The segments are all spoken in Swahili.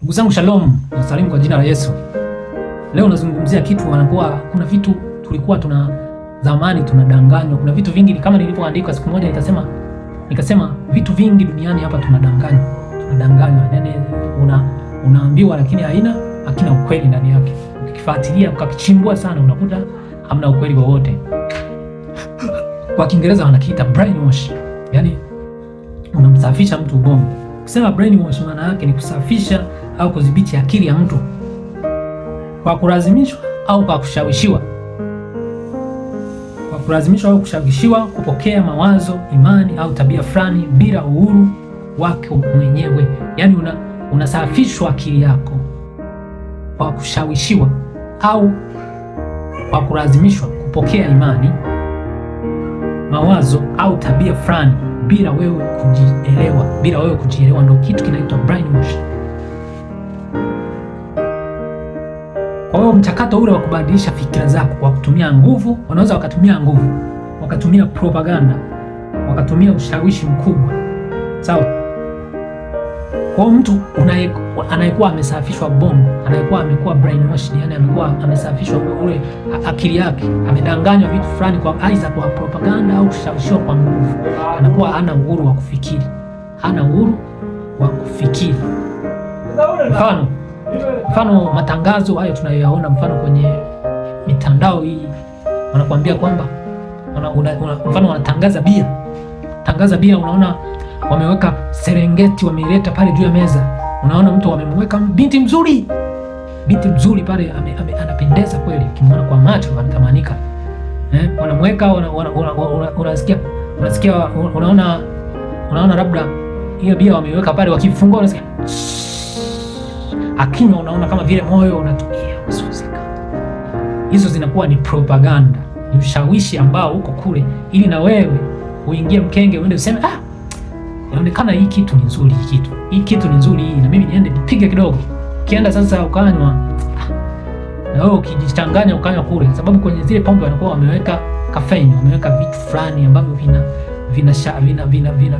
Ndugu zangu shalom, nasalimu kwa jina la Yesu. Leo nazungumzia kitu wanakuwa kuna vitu tulikuwa zamani tunadanganywa. Kuna vitu vingi kama nilivyoandika siku moja nikasema vitu vingi duniani hapa tunadanganywa. Yaani unaambiwa lakini hakina ukweli ndani yake. Ukifuatilia ukakichimbua sana unakuta hamna ukweli wowote. Kwa Kiingereza wanakiita brainwash. Yaani unamsafisha mtu ubongo. Kusema brainwash maana yake ni kusafisha au kudhibiti akili ya mtu kwa kulazimishwa au kwa kushawishiwa. Kwa kulazimishwa au kushawishiwa kupokea mawazo, imani au tabia fulani bila uhuru wake mwenyewe. Yaani unasafishwa akili yako kwa kushawishiwa au kwa kulazimishwa kupokea imani, mawazo au tabia fulani bila wewe kujielewa. Ndio kitu kinaitwa brainwash. Kwa hiyo mchakato ule wa kubadilisha fikira zako kwa kutumia nguvu, wanaweza wakatumia nguvu, wakatumia propaganda, wakatumia ushawishi mkubwa. Sawa? Kwa hiyo mtu anayekuwa amesafishwa bongo, anayekuwa amekuwa brainwashed, yani amekuwa amesafishwa ule akili yake, amedanganywa vitu fulani kwa aidha kwa propaganda au kushawishiwa kwa nguvu, anakuwa hana uhuru wa kufikiri. Mfano matangazo hayo tunayoyaona, mfano kwenye mitandao hii wanakuambia kwamba mfano wanatangaza bia, unaona wameweka Serengeti, wameileta pale juu ya meza. Unaona mtu wamemweka binti mzuri pale, anapendeza kweli, ukimwona kwa macho anatamanika. Wanamweka, unaona labda hiyo bia wameiweka pale, wakifungua unasikia akinywa, unaona kama vile moyo unatukia usuzika. Hizo zinakuwa ni propaganda, ni ushawishi ambao uko kule ili na wewe uingie mkenge, uende useme inaonekana hii kitu ni nzuri, hii na mimi niende nipige kidogo. Ukienda sasa ukanywa, na wewe ukijichanganya ukanywa kule, sababu kwenye zile pombe wanakuwa wameweka caffeine, wameweka vitu fulani ambavyo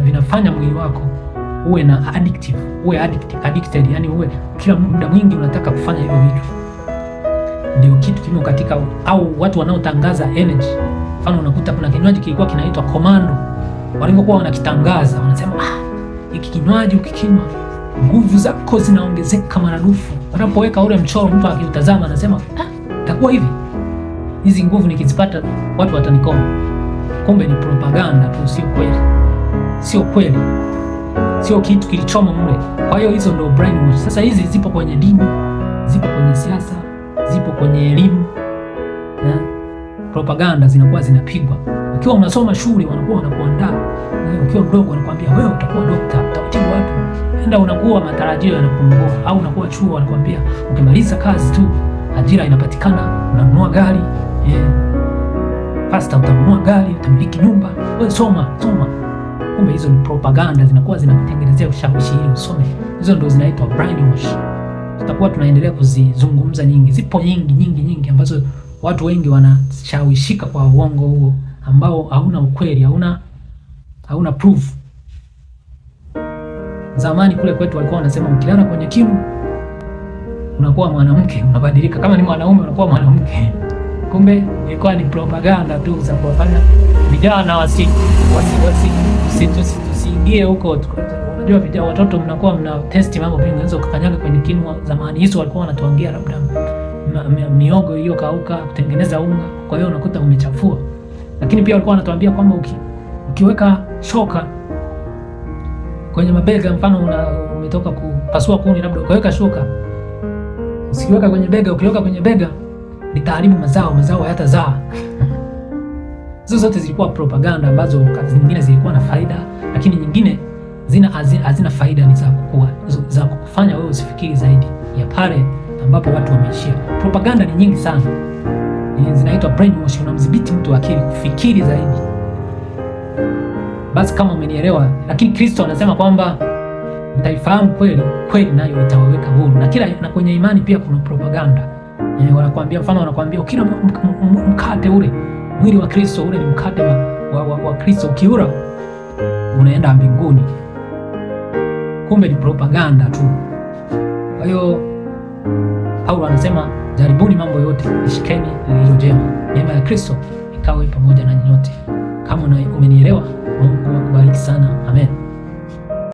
vinafanya mwili wako uwe na addicted, yani uwe kila muda mwingi unataka kufanya hivyo vitu. Ndio kitu kimo katika, au watu wanaotangaza energy. Mfano unakuta kuna kinywaji kilikuwa kinaitwa Commando, walivyokuwa wanakitangaza wanasema hiki kinywaji ukikinywa nguvu zako zinaongezeka maradufu. Wanapoweka ule mchoro, mtu akiutazama anasema itakuwa hivi, hizi nguvu nikizipata watu watanikoma. Kumbe ni propaganda tu, sio kweli, sio kitu kilichomo mle. Kwa hiyo hizo ndio brainwash. Sasa hizi zipo kwenye dini, zipo kwenye siasa, zipo kwenye elimu. Propaganda zinakuwa zinapigwa. Ukiwa unasoma shule wanakuwa wanakuandaa, ukiwa mdogo wanakuambia wewe utakuwa dokta, utatibu watu. Enda unakuwa matarajio yanapungua, au unakuwa chuo wanakuambia ukimaliza kazi tu ajira inapatikana, unanunua gari, fasta utanunua gari, utamiliki nyumba, wewe soma. Kumbe hizo ni propaganda, zinakuwa zinakutengenezea ushawishi ili usome. Hizo ndio zinaitwa brainwash. Tutakuwa tunaendelea kuzizungumza nyingi. Zipo nyingi ambazo watu wengi wanashawishika kwa uongo huo ambao hauna ukweli, hauna proof. Zamani kule kwetu walikuwa wanasema ukilala kwenye kinu unakuwa mwanamke, unabadilika. Kama ni mwanaume unakuwa mwanamke. Kumbe ilikuwa ni propaganda tu za kuwafanya vijana tusiingie huko. Unajua vijana, watoto mnakuwa mna testi mambo vingi, unaweza ukakanyaga kwenye kinu. Zamani hizo walikuwa wanatuangia labda miogo hiyo kauka kutengeneza unga, kwa hiyo unakuta umechafua. Lakini pia walikuwa wanatuambia kwamba ukiweka shoka kwenye mabega, mfano umetoka kupasua kuni labda ukaweka shoka, usiweka kwenye bega. Ukiweka kwenye bega litaharibu mazao hayatazaa. Hizo zote zilikuwa propaganda ambazo kazi nyingine zilikuwa na faida, lakini nyingine hazina faida, ni za kukufanya wewe usifikiri zaidi ya pale ambapo watu wameishia. Propaganda ni nyingi sana, zinaitwa brainwash. Unamdhibiti mtu akili kufikiri zaidi. Basi kama umenielewa. Lakini Kristo anasema kwamba mtaifahamu kweli nayo itawaweka huru. Na kwenye imani pia kuna propaganda. Wanakuambia, mfano wanakuambia ukila mkate ule, mwili wa Kristo ule ni mkate wa Kristo, ukiula unaenda mbinguni. Kumbe ni propaganda tu. Kwa hiyo Paulo anasema jaribuni mambo yote, ishikeni lililo jema. Neema ya Kristo ikawe pamoja na nyote. Kama umenielewa, Mungu akubariki sana. Amen.